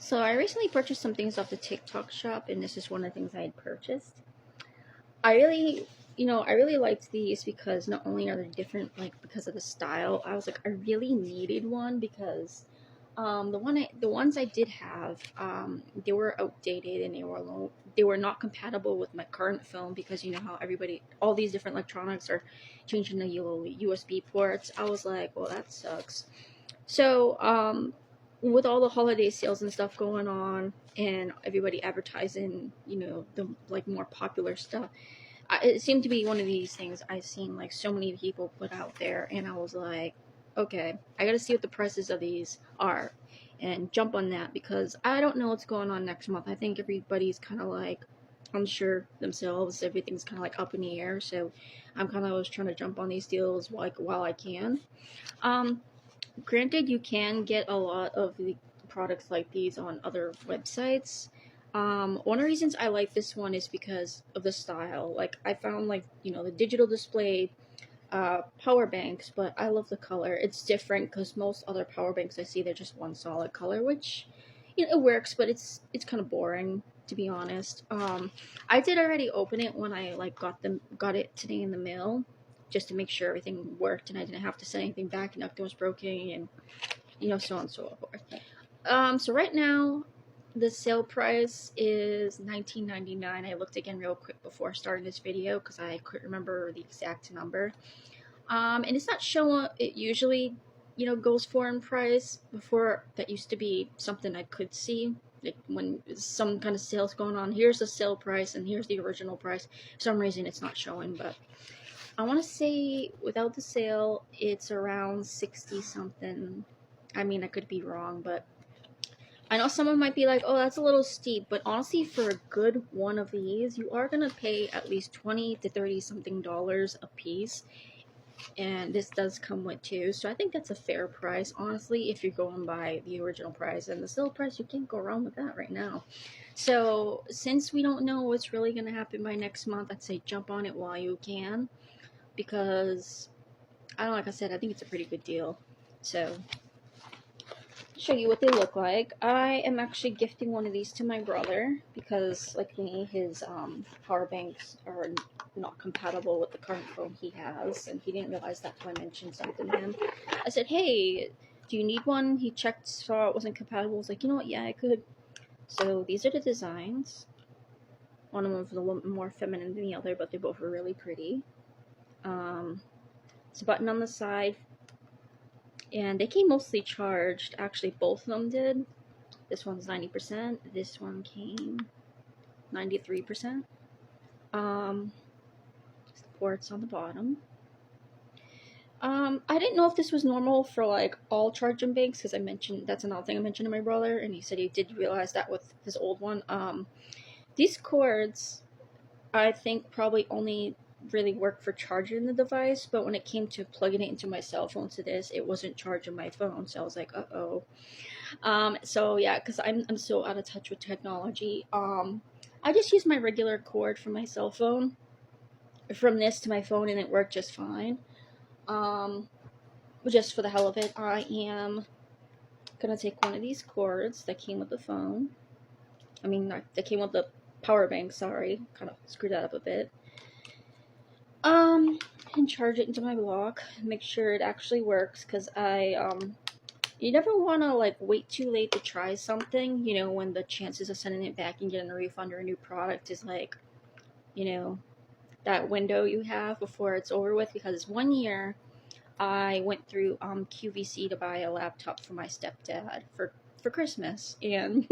So I recently purchased some things off the TikTok shop, and this is one of the things I had purchased. I really, I really liked these because not only are they different, like because of the style, I was like, I really needed one because the ones I did have, they were outdated and they were not compatible with my current phone because you know how all these different electronics are changing the USB ports. I was like, well, that sucks. So, with all the holiday sales and stuff going on, and everybody advertising, the like more popular stuff, it seemed to be one of these things I've seen like so many people put out there, and I was like, okay, I gotta see what the prices of these are, and jump on that because I don't know what's going on next month. I think everybody's kind of like unsure themselves. Everything's kind of like up in the air, so I'm kind of always trying to jump on these deals like while I can. Um, Granted, you can get a lot of the products like these on other websites. One of the reasons I like this one is because of the style. Like I found like the digital display power banks, but I love the color. It's different because most other power banks I see they're just one solid color, which it works, but it's kind of boring to be honest. I did already open it when I like got it today in the mail, just to make sure everything worked and I didn't have to send anything back and nothing was broken and so on and so forth. So right now the sale price is $19.99. I looked again real quick before starting this video because I couldn't remember the exact number. And it's not showing it usually, goes for in price. Before that used to be something I could see. Like when some kind of sales going on, here's the sale price and here's the original price. For some reason it's not showing, but I want to say without the sale, it's around 60 something. I mean, I could be wrong, but I know someone might be like, oh, that's a little steep, but honestly, for a good one of these, you are going to pay at least 20 to 30 something dollars a piece. And this does come with two, so I think that's a fair price, honestly, if you're going by the original price. And the sale price, you can't go wrong with that right now. So, since we don't know what's really going to happen by next month, I'd say jump on it while you can, because, I don't know, like I said, I think it's a pretty good deal. So, show you what they look like. I am actually gifting one of these to my brother because, like me, his power banks are not compatible with the current phone he has, and he didn't realize that until I mentioned something to him. I said, hey, do you need one? He checked, saw it wasn't compatible. I was like, you know what, yeah, I could. So these are the designs. One of them was a little more feminine than the other, but they both were really pretty. It's a button on the side, and they came mostly charged. Actually, both of them did. This one's 90%. This one came 93%. Ports on the bottom. I didn't know if this was normal for like all charging banks because I mentioned that's another thing I mentioned to my brother, and he said he did realize that with his old one. These cords, I think, probably only really work for charging the device, but when it came to plugging it into my cell phone to this, it wasn't charging my phone, so I was like, uh-oh. So yeah, because I'm so out of touch with technology. I just use my regular cord from my cell phone, from this to my phone, and it worked just fine. Just for the hell of it, I am gonna take one of these cords that came with the phone. I mean, that came with the power bank. Sorry, kind of screwed that up a bit. And charge it into my block. Make sure it actually works, because you never want to like wait too late to try something, when the chances of sending it back and getting a refund or a new product is like, that window you have before it's over with. Because 1 year I went through QVC to buy a laptop for my stepdad for Christmas, and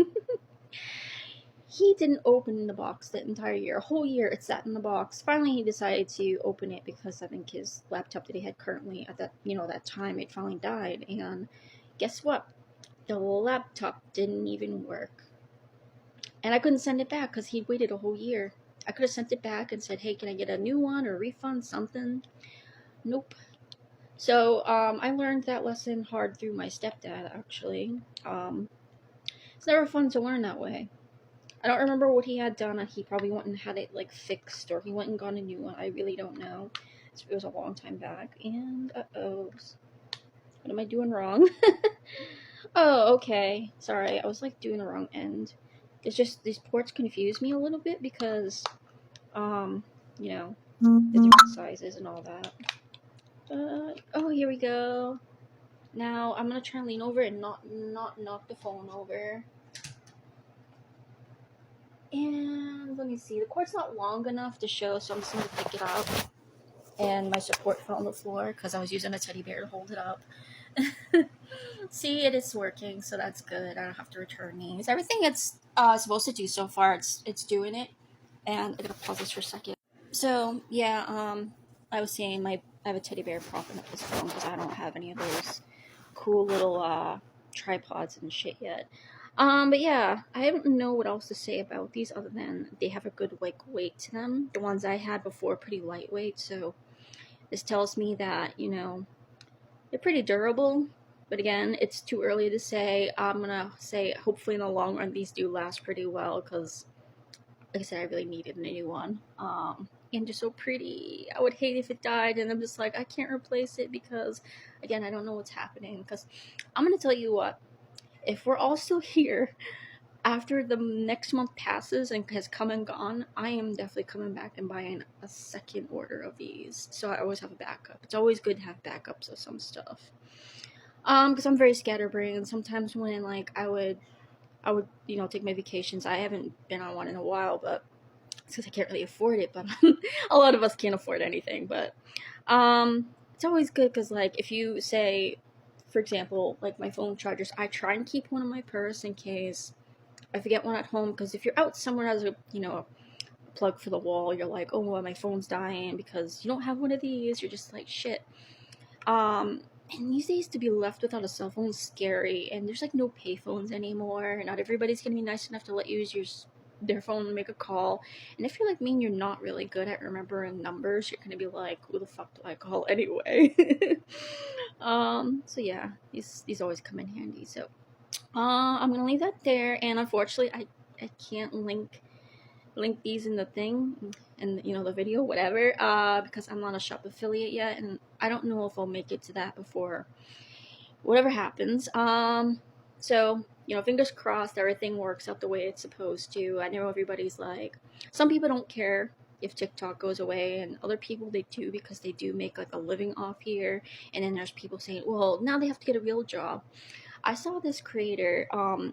he didn't open the box that entire year. A whole year it sat in the box. Finally he decided to open it because I think his laptop that he had currently at that time, it finally died. And guess what? The laptop didn't even work. And I couldn't send it back because he'd waited a whole year. I could have sent it back and said, hey, can I get a new one or a refund, something? Nope. So I learned that lesson hard through my stepdad, actually. It's never fun to learn that way. I don't remember what he had done. He probably went and had it like fixed, or he went and got a new one. I really don't know. It was a long time back. And uh-oh, what am I doing wrong? Oh, okay. Sorry, I was like doing the wrong end. It's just these ports confuse me a little bit because, um, you know, the different sizes and all that. Oh, here we go. Now I'm gonna try and lean over and not knock the phone over. And let me see. The cord's not long enough to show, so I'm just gonna pick it up. And my support fell on the floor because I was using a teddy bear to hold it up. See, it is working, so that's good. I don't have to return these. Everything it's supposed to do so far, it's doing it. And I'm gonna pause this for a second. So yeah, I was saying I have a teddy bear propping up this phone because I don't have any of those cool little tripods and shit yet. But yeah, I don't know what else to say about these other than they have a good like weight to them. The ones I had before pretty lightweight, so this tells me that, you know, they're pretty durable. But again, it's too early to say. I'm gonna say hopefully in the long run these do last pretty well because, like I said, I really needed a new one. And just so pretty. I would hate if it died, and I'm just like, I can't replace it because, again, I don't know what's happening. Because I'm gonna tell you what, if we're all still here after the next month passes and has come and gone, I am definitely coming back and buying a second order of these. So I always have a backup. It's always good to have backups of some stuff. Because I'm very scatterbrained. Sometimes when like I would, you know, take my vacations. I haven't been on one in a while, but because I can't really afford it. But a lot of us can't afford anything. But it's always good because like if you say, for example, like my phone chargers, I try and keep one in my purse in case I forget one at home. Because if you're out somewhere as a, you know, a plug for the wall, you're like, oh, well, my phone's dying because you don't have one of these. You're just like shit. And these days to be left without a cell phone is scary, and there's like no payphones anymore. Not everybody's gonna be nice enough to let you use their phone and make a call. And if you're like me and you're not really good at remembering numbers, you're gonna be like, who the fuck do I call anyway? So yeah, these always come in handy. So I'm gonna leave that there, and unfortunately I can't link these in the thing and you know the video whatever because I'm not a shop affiliate yet, and I don't know if I'll make it to that before whatever happens. So you know, fingers crossed everything works out the way it's supposed to. I know everybody's like, some people don't care if TikTok goes away, and other people they do because they do make like a living off here. And then there's people saying, well, now they have to get a real job. I saw this creator,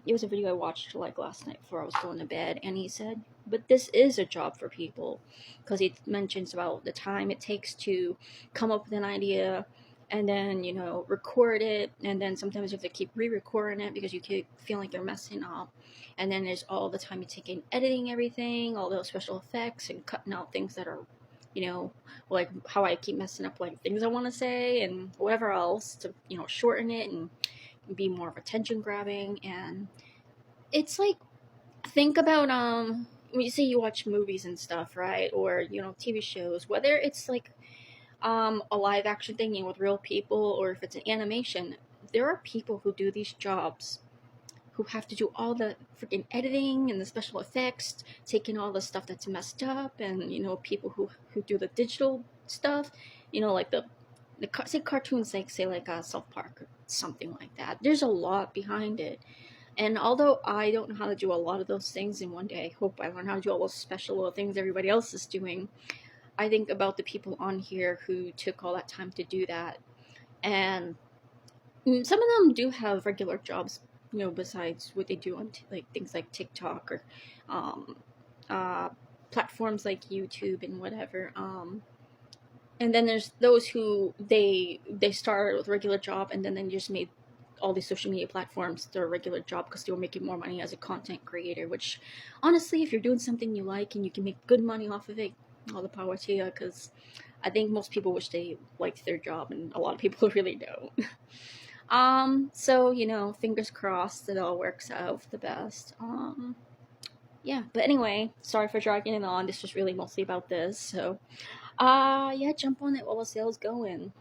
it was a video I watched like last night before I was going to bed, and he said, but this is a job for people, because he mentions about the time it takes to come up with an idea and then, you know, record it, and then sometimes you have to keep re-recording it because you keep feeling like you're messing up, and then there's all the time you take in editing everything, all those special effects and cutting out things that are, you know, like how I keep messing up like things I want to say and whatever else to, you know, shorten it and be more of attention grabbing. And it's like, think about when you say you watch movies and stuff, right, or you know TV shows, whether it's like a live action thing, you know, with real people, or if it's an animation, there are people who do these jobs who have to do all the freaking editing and the special effects, taking all the stuff that's messed up, and you know, people who do the digital stuff, you know, like the say cartoons, like say like South Park or something like that. There's a lot behind it, and although I don't know how to do a lot of those things, and one day I hope I learn how to do all those special little things everybody else is doing, I think about the people on here who took all that time to do that. And some of them do have regular jobs, you know, besides what they do on like things like TikTok or um, uh, platforms like YouTube and whatever. And then there's those who they started with a regular job and then they just made all these social media platforms their regular job because they were making more money as a content creator. Which, honestly, if you're doing something you like and you can make good money off of it, all the power to you. Because I think most people wish they liked their job, and a lot of people really don't. So you know, fingers crossed that it all works out for the best. Yeah. But anyway, sorry for dragging it on. This was really mostly about this. So, yeah, jump on it while the sale's going.